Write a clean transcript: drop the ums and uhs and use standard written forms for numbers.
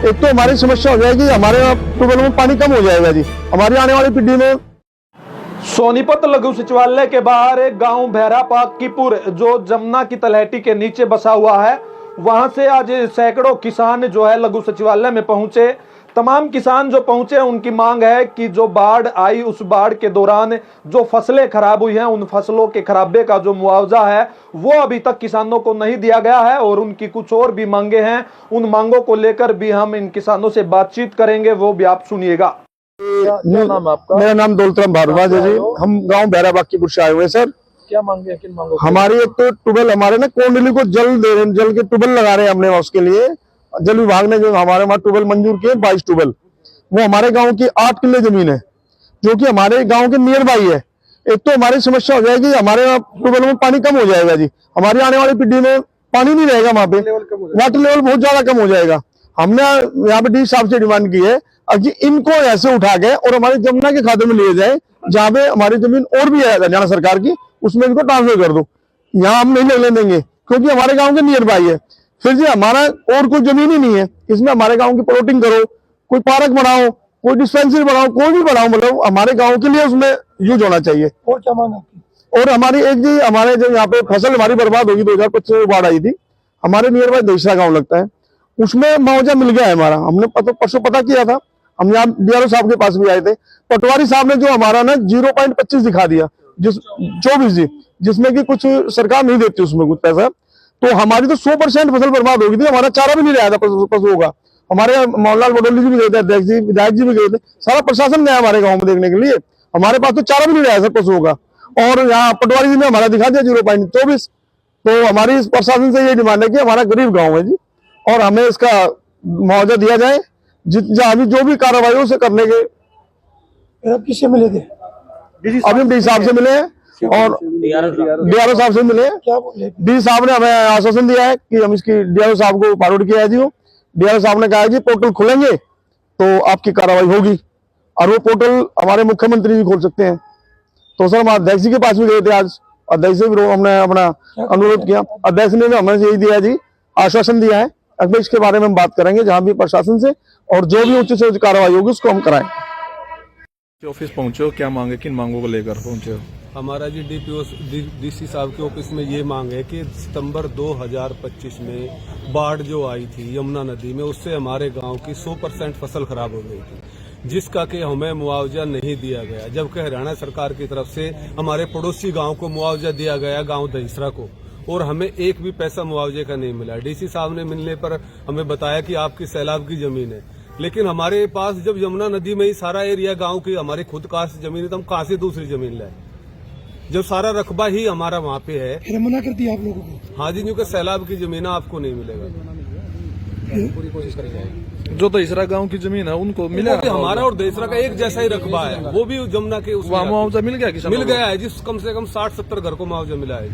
एक तो हमारी समस्या हो जाएगी, हमारे ट्यूबवेल में पानी कम हो जाएगा जी, हमारी आने वाली पीढ़ी में। सोनीपत लघु सचिवालय के बाहर एक गांव भैरापाकीपुर जो जमुना की तलहटी के नीचे बसा हुआ है, वहां से आज सैकड़ों किसान जो है लघु सचिवालय में पहुंचे। तमाम किसान जो पहुंचे उनकी मांग है कि जो बाढ़ आई उस बाढ़ के दौरान जो फसलें खराब हुई हैं उन फसलों के खराबे का जो मुआवजा है वो अभी तक किसानों को नहीं दिया गया है और उनकी कुछ और भी मांगे हैं। उन मांगों को लेकर भी हम इन किसानों से बातचीत करेंगे, वो भी आप सुनिएगा। क्या नाम आपका? मेरा नाम दौलतराम भारद्वाज है जी। हम गांव भैरापाकीपुर से आए हुए हैं सर। क्या मांगे, किन मांगों? हमारी एक तो ट्यूबवेल, हमारे ना कोंडली को जल दे रहे, जल के ट्यूबवेल लगा रहे हैं हमने, उसके लिए जल विभाग ने जो हमारे वहाँ ट्यूबवेल मंजूर किए 22 ट्यूबवेल, वो हमारे गांव की 8 किले जमीन है जो कि हमारे गांव के नियर बाई है। एक तो हमारी समस्या हो जाएगी, हमारे ट्यूबवेल में पानी कम हो जाएगा जी, हमारी आने वाली पीढ़ी में पानी नहीं रहेगा, वहाँ पे वाटर लेवल बहुत ज्यादा कम हो जाएगा। हमने यहाँ पे डी साहब से डिमांड की है कि इनको ऐसे उठा के और हमारे जमुना के खाते में लिए जाए, जहाँ पे हमारी जमीन और भी है हरियाणा सरकार की, उसमें इनको ट्रांसफर कर दो। यहाँ हम नहीं लेने देंगे क्योंकि हमारे गांव के नियर बाई है। फिर जी हमारा और कोई जमीन ही नहीं है, इसमें हमारे गांव की प्लॉटिंग करो, कोई पार्क बनाओ, कोई डिस्पेंसरी बनाओ, कोई भी बनाओ, मतलब हमारे गांव के लिए उसमें यूज होना चाहिए। और क्या मांग है? और हमारी एक जी, हमारे जो यहाँ पे फसल हमारी बर्बाद होगी 2025 में बाढ़ आई थी, हमारे नियर बाई दूसरा गाँव लगता है, उसमें मुआवजा मिल गया है हमारा। हमने परसों पता किया था, हम यहाँ डीआरओ साहब के पास भी आए थे, पटवारी साहब ने जो हमारा ना 0.25 दिखा दिया, 24 जी, जिसमें कि कुछ सरकार नहीं देती उसमें कुछ पैसा। तो हमारी तो 100% फसल बर्बाद हो गई थी, हमारा चारा भी नहीं रहा था पशुओं का। हमारे मोहनलाल बडोली जी भी गए थे, अध्यक्ष जी, विधायक जी भी गए थे, सारा प्रशासन गया हमारे गाँव में देखने के लिए। हमारे पास तो चारा भी नहीं रहा है सर पशुओं का, और यहाँ पटवारी जी ने हमारा दिखा दिया 0.24। तो हमारी इस प्रशासन से ये डिमांड है कि हमारा गरीब गाँव है जी, और हमें इसका मुआवजा दिया जाए, अभी जो भी कार्रवाई उसे करने के। आप किससे मिले थे? अभी डी साहब से मिले हैं और डीआरओ साहब से मिले हैं। क्या बोले? डी साहब ने हमें आश्वासन दिया है कि हम इसकी डीआरओ साहब को फॉरवर्ड किया है जी। डीआरओ साहब ने कहा है जी पोर्टल खुलेंगे तो आपकी कार्रवाई होगी, और वो पोर्टल हमारे मुख्यमंत्री जी खोल सकते हैं। तो सर हम अध्यक्ष जी के पास भी गए थे आज, अध्यक्ष से भी हमने अपना अनुरोध किया, अध्यक्ष ने हमें यही दिया जी, आश्वासन दिया है। अगले इसके बारे में हम बात करेंगे जहां भी प्रशासन से, और जो भी उच्च से उच्च कार्रवाई होगी उसको हम कराएं। ऑफिस पहुंचे हो, क्या मांगे, किन मांगों को लेकर पहुंचे हो? हमारा जी डीसी साहब के ऑफिस में ये मांग है कि सितंबर 2025 में बाढ़ जो आई थी यमुना नदी में, उससे हमारे गांव की 100% फसल खराब हो गई थी, जिसका कि हमें मुआवजा नहीं दिया गया, जबकि हरियाणा सरकार की तरफ से हमारे पड़ोसी गांव को मुआवजा दिया गया, गांव दहीसरा को, और हमें एक भी पैसा मुआवजे का नहीं मिला। डीसी साहब ने मिलने पर हमें बताया कि आपकी सैलाब की जमीन है, लेकिन हमारे पास जब यमुना नदी में ही सारा एरिया गांव की हमारी खुद का जमीन है, तो हम कहां से दूसरी जमीन लाए, जब सारा रकबा ही हमारा वहाँ पे है। फिर मना कर दिया आप लोगों को? हाँ जी, क्योंकि सैलाब की जमीन आपको नहीं मिलेगा। पूरी कोशिश करेंगे। जो दूसरा गांव की जमीन है उनको मिला, हमारा और दूसरा का एक जैसा ही रकबा है, वो भी जमुना के उसमें मुआवजा मिल गया? मिल गया है जिस कम से कम 60-70 घर को मुआवजा मिला है।